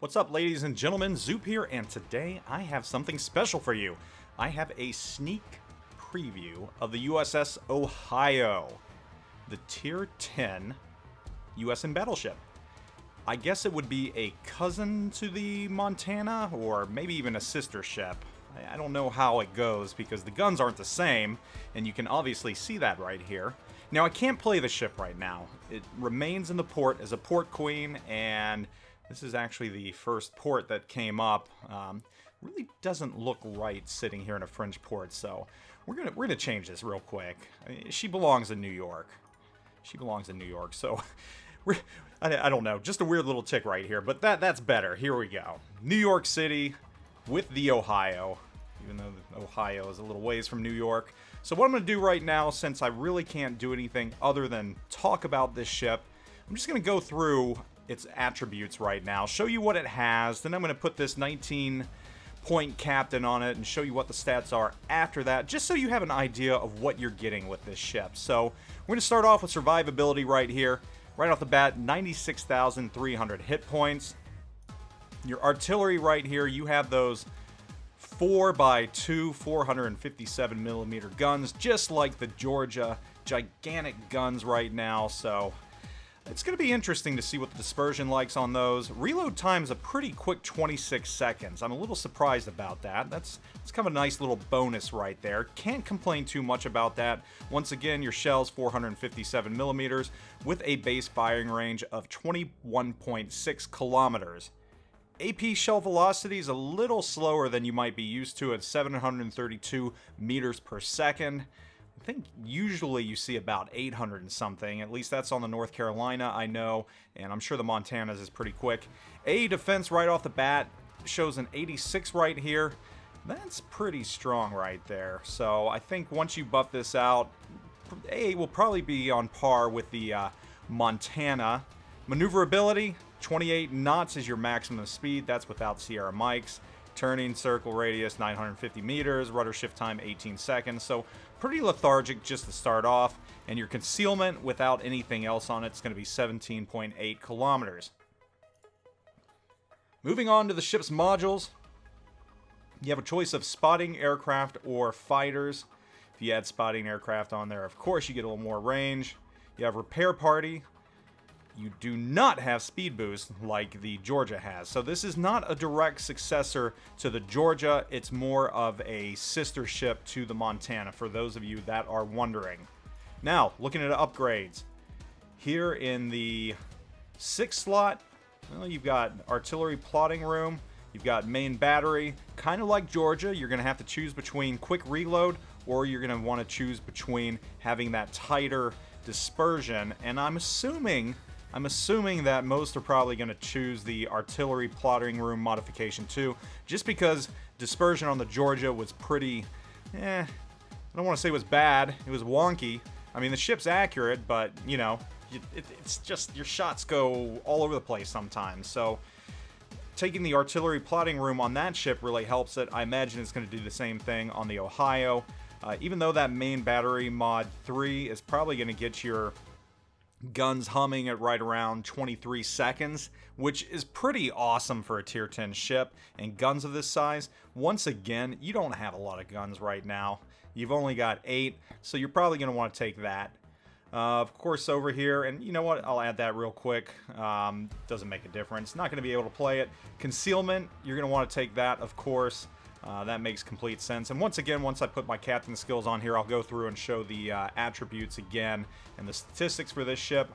What's up, ladies and gentlemen? Zoop here, and today I have something special for you. I have a sneak preview of the USS Ohio, the Tier 10 USN battleship. I guess it would be a cousin to the Montana, or maybe even a sister ship. I don't know how it goes because the guns aren't the same, and you can obviously see that right here. Now, I can't play the ship right now. It remains in the port as a port queen, and this is actually the first port that came up. Really doesn't look right sitting here in a French port, so we're gonna change this real quick. She belongs in New York. She belongs in New York, so I don't know, just a weird little tick right here, but that's better. Here we go. New York City with the Ohio, even though Ohio is a little ways from New York. So what I'm going to do right now, since I really can't do anything other than talk about this ship, I'm just going to go through its attributes right now, show you what it has, then I'm going to put this 19-point captain on it and show you what the stats are after that, just so you have an idea of what you're getting with this ship. So we're going to start off with survivability right here. Right off the bat, 96,300 hit points. Your artillery right here, you have those 4x2 457mm guns, just like the Georgia. Gigantic guns right now, so it's going to be interesting to see what the dispersion likes on those. Reload time's a pretty quick 26 seconds. I'm a little surprised about that. It's kind of a nice little bonus right there. Can't complain too much about that. Once again, your shells 457mm with a base firing range of 21.6 kilometers. AP shell velocity is a little slower than you might be used to at 732 meters per second. I think usually you see about 800 and something. At least that's on the North Carolina, I know, and I'm sure the Montana's is pretty quick. A defense right off the bat shows an 86 right here. That's pretty strong right there. So I think once you buff this out, A will probably be on par with the Montana. Maneuverability, 28 knots is your maximum speed. That's without Sierra mics. Turning circle radius 950 meters, rudder shift time 18 seconds. So pretty lethargic just to start off. And your concealment without anything else on it is going to be 17.8 kilometers. Moving on to the ship's modules. You have a choice of spotting aircraft or fighters. If you add spotting aircraft on there, of course you get a little more range. You have repair party. You do not have speed boost like the Georgia has. So this is not a direct successor to the Georgia. It's more of a sister ship to the Montana, for those of you that are wondering. Now, looking at upgrades. Here in the 6th slot, well, you've got artillery plotting room. You've got main battery. Kind of like Georgia, you're going to have to choose between quick reload, or you're going to want to choose between having that tighter dispersion. And I'm assuming that most are probably going to choose the artillery plotting room modification too, just because dispersion on the Georgia was pretty, I don't want to say it was bad, it was wonky. I mean, the ship's accurate, but, you know, it's just, your shots go all over the place sometimes. So taking the artillery plotting room on that ship really helps it. I imagine it's going to do the same thing on the Ohio. Even though that main battery mod 3 is probably going to get your guns humming at right around 23 seconds, which is pretty awesome for a tier 10 ship and guns of this size. Once again, you don't have a lot of guns right now. You've only got 8, so you're probably going to want to take that. Of course, over here, and you know what, I'll add that real quick. Doesn't make a difference. Not going to be able to play it. Concealment, you're going to want to take that, of course. That makes complete sense. And once again, once I put my captain skills on here, I'll go through and show the attributes again and the statistics for this ship.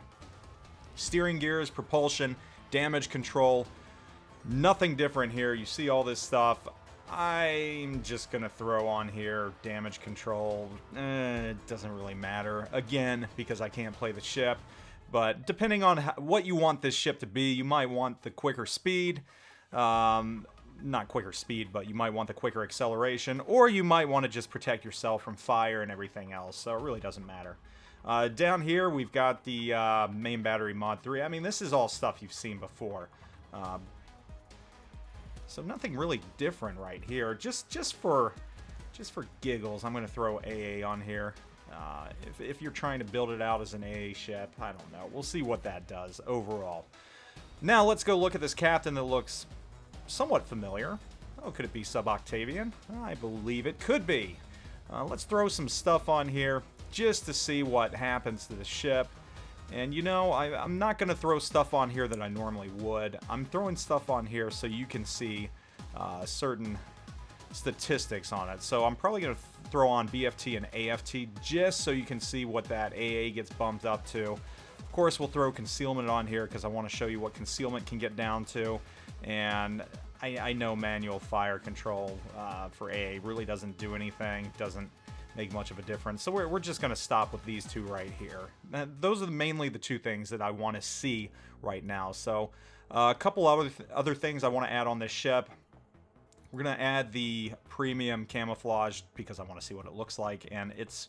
Steering gears, propulsion, damage control, nothing different here. You see all this stuff. I'm just going to throw on here damage control. It doesn't really matter, again, because I can't play the ship. But depending on what you want this ship to be, you might want the quicker speed. Not quicker speed, but you might want the quicker acceleration, or you might want to just protect yourself from fire and everything else, so it really doesn't matter. Down here, we've got the main battery mod 3. I mean, this is all stuff you've seen before. So nothing really different right here. Just for giggles, I'm going to throw AA on here. If you're trying to build it out as an AA ship, I don't know. We'll see what that does overall. Now let's go look at this captain that looks somewhat familiar. Oh, could it be Sub-Octavian? I believe it could be. Let's throw some stuff on here just to see what happens to the ship. And you know, I'm not going to throw stuff on here that I normally would. I'm throwing stuff on here so you can see certain statistics on it. So I'm probably going to throw on BFT and AFT just so you can see what that AA gets bumped up to. Of course, we'll throw Concealment on here because I want to show you what Concealment can get down to. And I know manual fire control for AA really doesn't do anything, doesn't make much of a difference. So we're just going to stop with these two right here. Those are mainly the two things that I want to see right now. So a couple other things I want to add on this ship. We're going to add the premium camouflage because I want to see what it looks like, and it's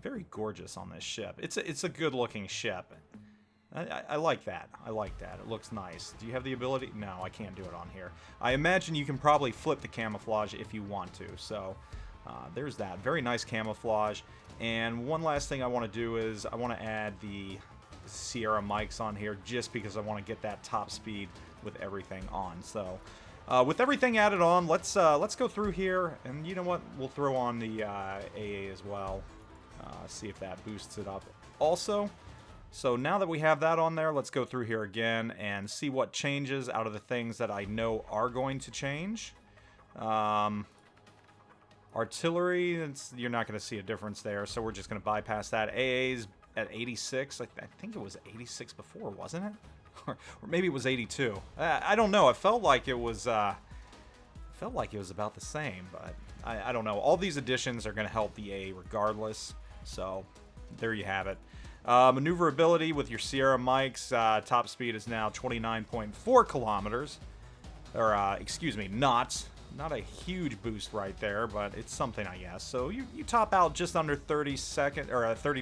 very gorgeous on this ship. It's a good looking ship. I like that. I like that. It looks nice. Do you have the ability? No, I can't do it on here. I imagine you can probably flip the camouflage if you want to. So there's that. Very nice camouflage. And one last thing I want to do is I want to add the Sierra mics on here just because I want to get that top speed with everything on. So with everything added on, let's go through here. And you know what? We'll throw on the AA as well. See if that boosts it up. Also, so now that we have that on there, let's go through here again and see what changes out of the things that I know are going to change. Artillery, you're not going to see a difference there, so we're just going to bypass that. AA's at 86. I think it was 86 before, wasn't it? Or maybe it was 82. I don't know. It felt like it was about the same, but I don't know. All these additions are going to help the AA regardless. So there you have it. Maneuverability with your Sierra mics. Top speed is now 29.4 kilometers, or excuse me, knots. Not a huge boost right there, but it's something, I guess. So you top out just under 30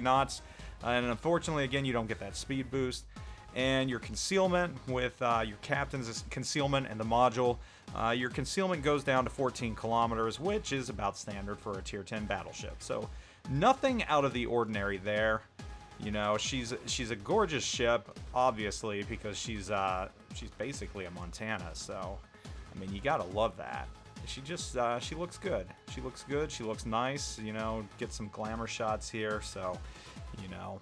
knots, and unfortunately, again, you don't get that speed boost. And your concealment with your captain's concealment and the module, your concealment goes down to 14 kilometers, which is about standard for a tier 10 battleship. So nothing out of the ordinary there. You know, she's a gorgeous ship, obviously, because she's basically a Montana. So, I mean, you gotta love that. She just she looks good. She looks good. She looks nice. You know, get some glamour shots here. So, you know,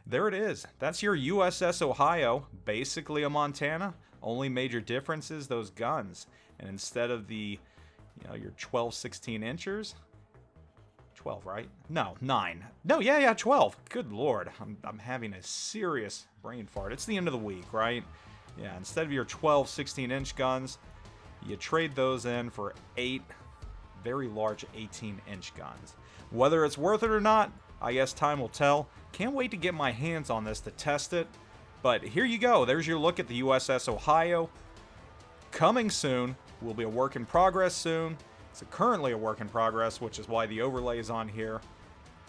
there it is. That's your USS Ohio, basically a Montana. Only major difference is those guns. And instead of the, you know, your 12-16 inchers. 12, right? No, 9. No, yeah, 12. Good lord. I'm having a serious brain fart. It's the end of the week, right? Yeah, instead of your 12-16 inch guns, you trade those in for 8 very large 18 inch guns. Whether it's worth it or not, I guess time will tell. Can't wait to get my hands on this to test it. But here you go. There's your look at the USS Ohio. Coming soon. Will be a work in progress soon. It's currently a work in progress, which is why the overlay is on here.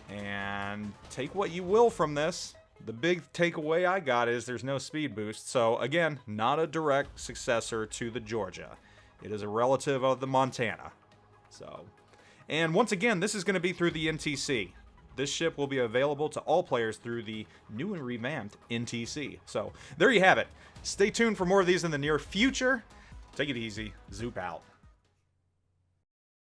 And take what you will from this. The big takeaway I got is there's no speed boost. So again, not a direct successor to the Georgia. It is a relative of the Montana. So, and once again, this is going to be through the NTC. This ship will be available to all players through the new and revamped NTC. So there you have it. Stay tuned for more of these in the near future. Take it easy. Zoop out.